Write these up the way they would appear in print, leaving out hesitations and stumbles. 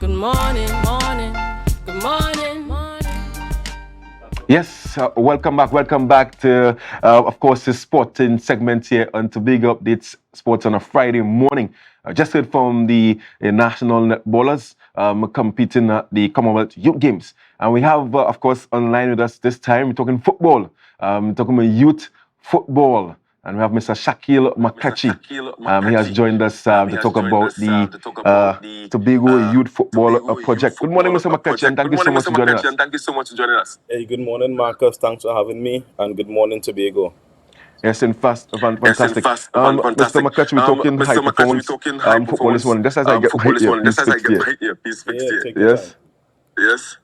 Good morning, morning, good morning, morning. Yes, welcome back to, of course, the sporting segment here on Tobago Updates Sports on a Friday morning. I just heard from the national netballers competing at the Commonwealth Youth Games. And we have, of course, online with us this time, we're talking football, talking about youth football. And we have Mr. Shaquille Mccletchie. He has joined us to talk about the Tobago Youth Football Project. Good morning, Mr. Mccletchie, and thank you so much for joining us. Hey, good morning, Marcus. Thanks for having me, and good morning, Tobago. Yes, and fantastic. Mr. McCutcheon, we're talking high performance football this morning. Just as I get right here, please fix here. Take your Yes. time. Yes.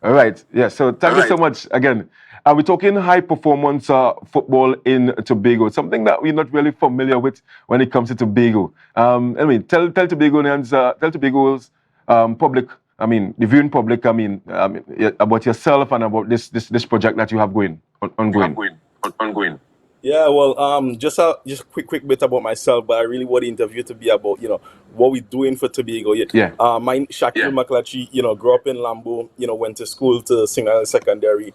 All right. Yeah. So thank you so much again. We're talking high performance football in Tobago, something that we're not really familiar with when it comes to Tobago. Tell Tobagonians, tell Tobago's public, the viewing public, about yourself and about this project that you have ongoing. Yeah, well, just a quick bit about myself, but I really want the interview to be about what we're doing for Tobago. Yeah. My Shaquille Mccletchie, grew up in Lambo, went to school to Single Secondary,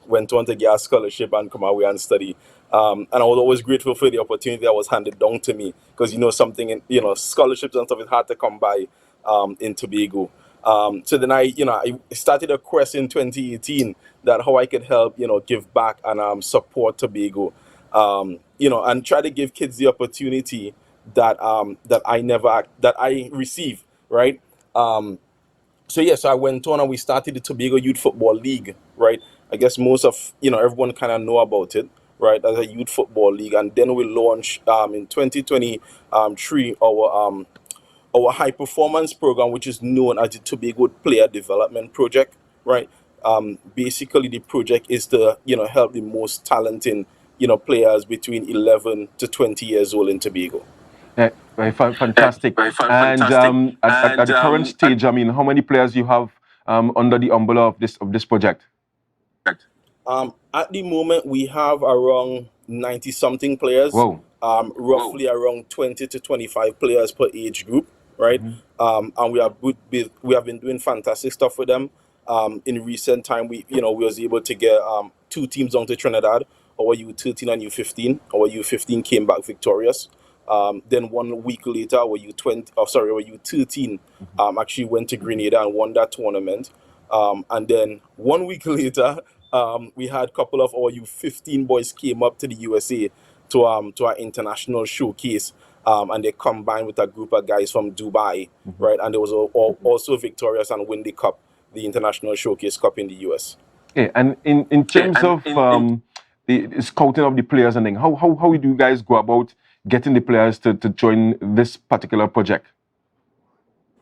went on to get a scholarship and come away and study. And I was always grateful for the opportunity that was handed down to me because something in scholarships and stuff is hard to come by in Tobago. So then I started a quest in 2018 that how I could help, give back and support Tobago, and try to give kids the opportunity that I receive, right? So I went on and we started the Tobago Youth Football League, right? I guess most of everyone kind of know about it, right? As a youth football league, and then we launched in 2023 our high performance program, which is known as the Tobago Player Development Project, right? Basically, the project is to help the most talented players between 11 to 20 years old in Tobago. Yeah, fantastic. And at the current stage, how many players you have under the umbrella of this project? At the moment, we have around 90 something players. Whoa. Roughly around 20 to 25 players per age group, right? And we have been doing fantastic stuff with them. In recent time, we was able to get 2 teams down to Trinidad, our U13 and U15. Our U15 came back victorious. Then 1 week later, our U13 actually went to Grenada and won that tournament. And then 1 week later, we had a couple of our U15 boys came up to the USA to our international showcase. And they combined with a group of guys from Dubai, right? And there was also victorious and win the cup, the International Showcase Cup in the US. Yeah, and in terms of the scouting of the players and things, how do you guys go about getting the players to join this particular project?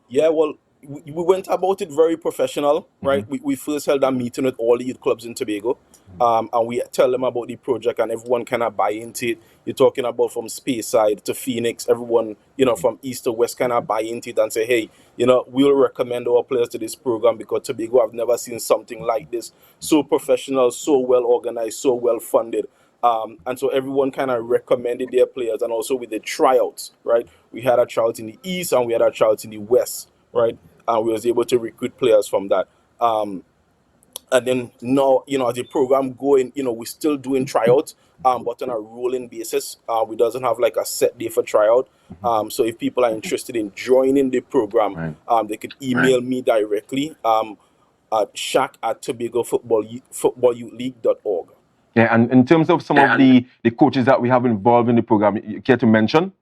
Yeah, well, we went about it very professional, right? We first held a meeting with all the youth clubs in Tobago, and we tell them about the project, and everyone kind of buy into it. You're talking about from Speyside to Phoenix, everyone, from east to west kind of buy into it and say, hey, we'll recommend our players to this program because Tobago, I've never seen something like this. So professional, so well organized, so well funded. And so everyone kind of recommended their players, and also with the tryouts, right? We had a tryout in the east and we had a tryout in the west, right? And we was able to recruit players from that. And then now, as the program going, we're still doing tryouts, but on a rolling basis. We doesn't have like a set day for tryout. So if people are interested in joining the program, they could email me directly at shaq@tobagofootballyouthleague.org. Yeah, and in terms of some of the coaches that we have involved in the program, you care to mention?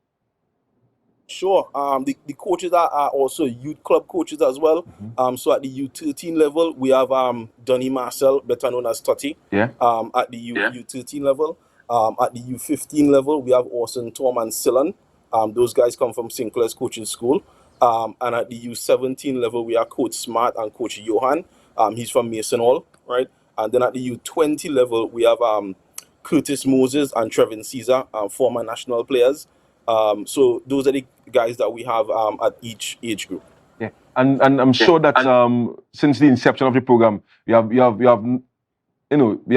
Sure. The coaches are also youth club coaches as well. So at the U13 level, we have Donny Marcel, better known as Totty. Yeah. At the U13 level. At the U15 level, we have Orson, Tom, and Silan. Those guys come from Sinclair's coaching school. And at the U17 level, we have Coach Smart and Coach Johan. He's from Mason Hall, right? And then at the U20 level, we have Curtis Moses and Trevin Caesar, former national players. So those are the guys that we have at each age group. Yeah, and I'm sure that since the inception of the program, we have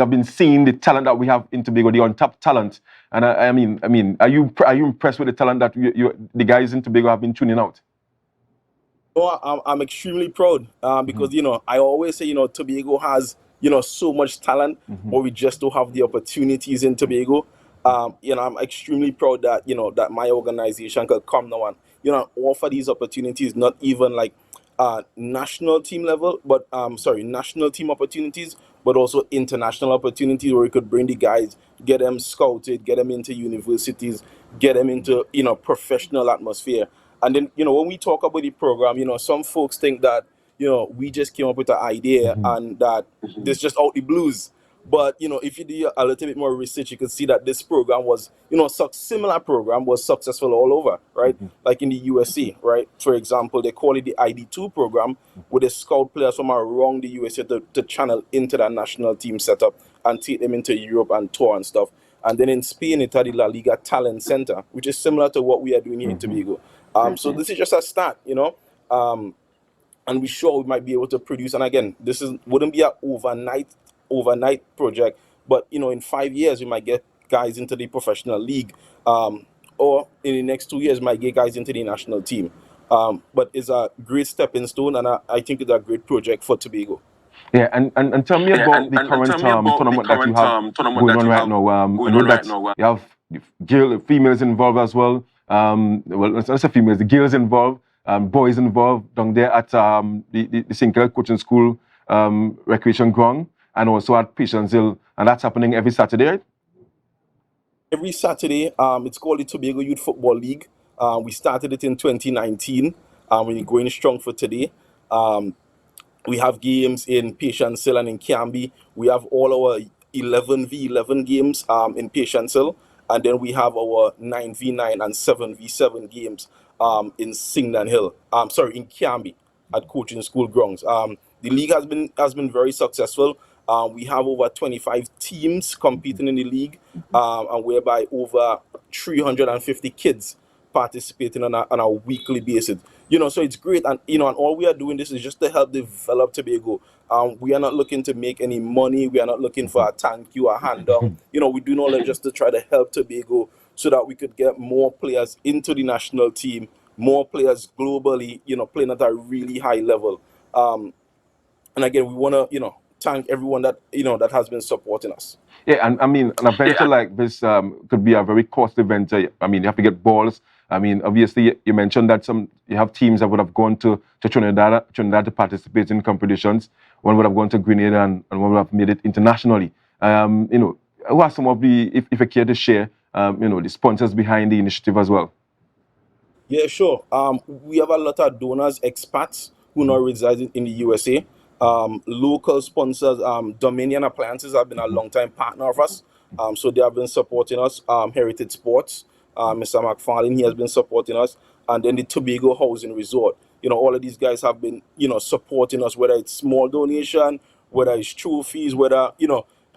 been seeing the talent that we have in Tobago, the untapped talent. And I mean, are you impressed with the talent that the guys in Tobago have been tuning out? No, I'm extremely proud because I always say Tobago has so much talent, but we just don't have the opportunities in Tobago. I'm extremely proud that that my organization could come now and offer these opportunities, not even like national team level, but sorry, national team opportunities, but also international opportunities where we could bring the guys, get them scouted, get them into universities, get them into professional atmosphere. And then when we talk about the program, some folks think that we just came up with an idea and that this just out the blues. But if you do a little bit more research, you can see that this program was, similar program was successful all over, right? Like in the USA, right? For example, they call it the ID2 program, where they scout players from around the USA to channel into that national team setup and take them into Europe and tour and stuff. And then in Spain, it had the La Liga Talent Center, which is similar to what we are doing here in Tobago. So this is just a start. And we sure we might be able to produce. And again, this wouldn't be an overnight project, but in 5 years we might get guys into the professional league, or in the next 2 years might get guys into the national team. But it's a great stepping stone, and I think it's a great project for Tobago. Yeah, and tell me about the current tournament that you have going on right now. I know that you have females involved as well. Well, not say females, the girls involved, boys involved down there at the Sinclair Coaching School recreation ground, and also at Patience Hill, and that's happening every Saturday, right? Every Saturday. It's called the Tobago Youth Football League. We started it in 2019. We're going strong for today. We have games in Patience Hill and in Canby. We have all our 11v11 games in Patience Hill. And then we have our 9v9 and 7v7 games in Singnan Hill. Sorry, in Canby at Coaching School grounds. The league has been very successful. We have over 25 teams competing in the league, and whereby over 350 kids participating on a weekly basis. So it's great, and and all we are doing this is just to help develop Tobago. We are not looking to make any money. We are not looking for a thank you, a hand down. We do all that just to try to help Tobago so that we could get more players into the national team, more players globally, playing at a really high level. And again, we want to, thank everyone that that has been supporting us. Yeah, and I mean, an adventure like this could be a very costly venture. I mean, you have to get balls. I mean, obviously, you mentioned that you have teams that would have gone to Trinidad to participate in competitions. One would have gone to Grenada, and one would have made it internationally. Who are some of the, if you care to share, the sponsors behind the initiative as well? Yeah, sure. We have a lot of donors, expats who now reside in the USA. Local sponsors, Dominion Appliances have been a long-time partner of us. So they have been supporting us. Heritage Sports, Mr. McFarlane, he has been supporting us. And then the Tobago Housing Resort. All of these guys have been, supporting us, whether it's small donation, whether it's trophies, whether,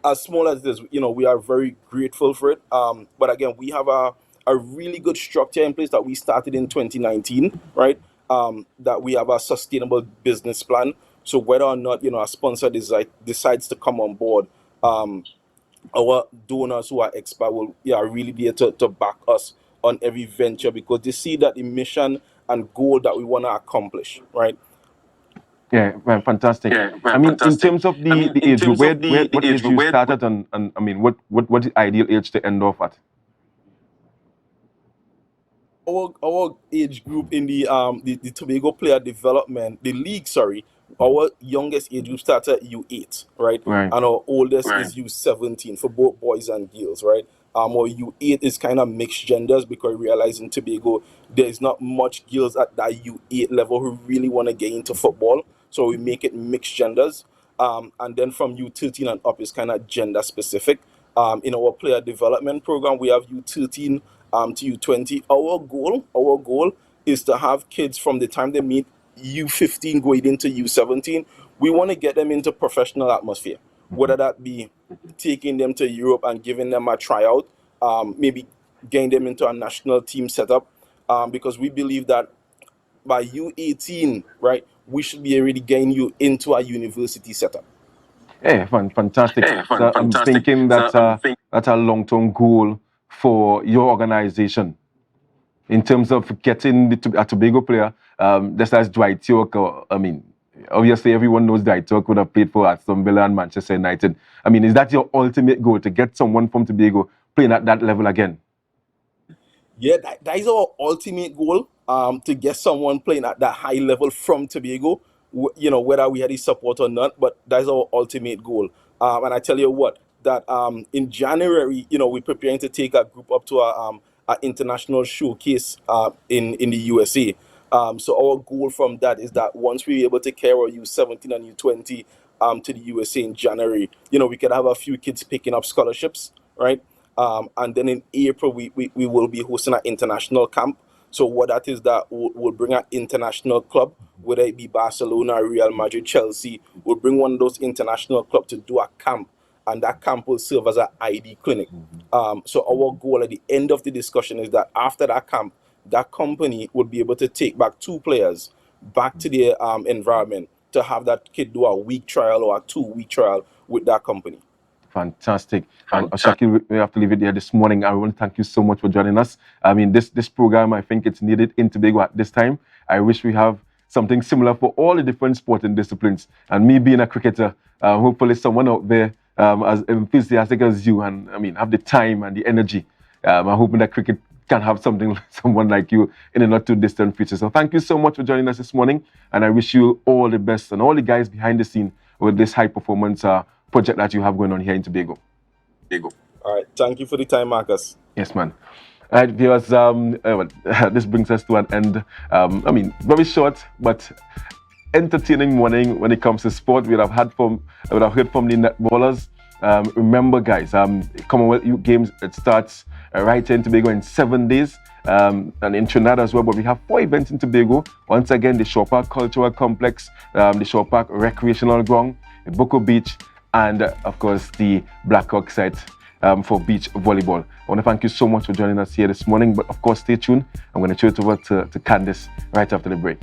as small as this, we are very grateful for it. But again, we have a really good structure in place that we started in 2019, right? That we have a sustainable business plan. So whether or not a sponsor decides to come on board, our donors who are expert will really be able to back us on every venture, because they see that the mission and goal that we want to accomplish, right? Yeah, man, fantastic. I mean, in terms of the age group, what age you started, and I mean, what the ideal age to end off at? Our age group in the Tobago player development, the league, sorry, our youngest age group starts at U8, right? Right. And our oldest is U17 for both boys and girls, right? Our U8 is kind of mixed genders, because we realize in Tobago there's not much girls at that U8 level who really want to get into football, so we make it mixed genders. And then from U13 and up is kind of gender specific. In our player development program, we have U13 to U20. Our goal is to have kids from the time they meet U15 going into U17. We want to get them into professional atmosphere, whether that be taking them to Europe and giving them a tryout, maybe getting them into a national team setup, because we believe that by U18, right, we should be already getting you into a university setup. Yeah, fantastic. So I'm thinking that's a long-term goal for your organization. In terms of getting a Tobago player, just as Dwight York, obviously everyone knows Dwight York would have played for Aston Villa and Manchester United. I mean, is that your ultimate goal, to get someone from Tobago playing at that level again? Yeah, that is our ultimate goal. To get someone playing at that high level from Tobago, whether we had his support or not. But that is our ultimate goal. And I tell you what, that in January, we're preparing to take a group up to a international showcase in the USA. So our goal from that is that once we're able to carry our U17 and U20 to the USA in January, we can have a few kids picking up scholarships, right? And then in April, we will be hosting an international camp. So what that is, that we'll bring an international club, whether it be Barcelona, Real Madrid, Chelsea. We'll bring one of those international clubs to do a camp, and that camp will serve as an ID clinic. So our goal at the end of the discussion is that after that camp, that company would be able to take back 2 players back to their environment to have that kid do a week trial or a 2-week trial with that company. Fantastic. And Shaquille, we have to leave it there this morning. I want to thank you so much for joining us. I mean, this program, I think it's needed in Tobago at this time. I wish we have something similar for all the different sporting disciplines. And me being a cricketer, hopefully someone out there as enthusiastic as you, and have the time and the energy. I'm hoping that cricket can have someone like you in a not too distant future. So thank you so much for joining us this morning. And I wish you all the best, and all the guys behind the scene with this high performance project that you have going on here in Tobago. All right. Thank you for the time, Marcus. Yes, man. All right, viewers, this brings us to an end. Very short, but entertaining morning when it comes to sport. We would have heard from the netballers. Remember, guys, Commonwealth Youth Games, it starts right here in Tobago in 7 days. And in Trinidad as well, but we have 4 events in Tobago. Once again, the Shore Park Cultural Complex, the Shore Park Recreational Ground, the Boko Beach, and of course the Blackhawk site for beach volleyball. I want to thank you so much for joining us here this morning, but of course stay tuned. I'm going to turn it over to Candice right after the break.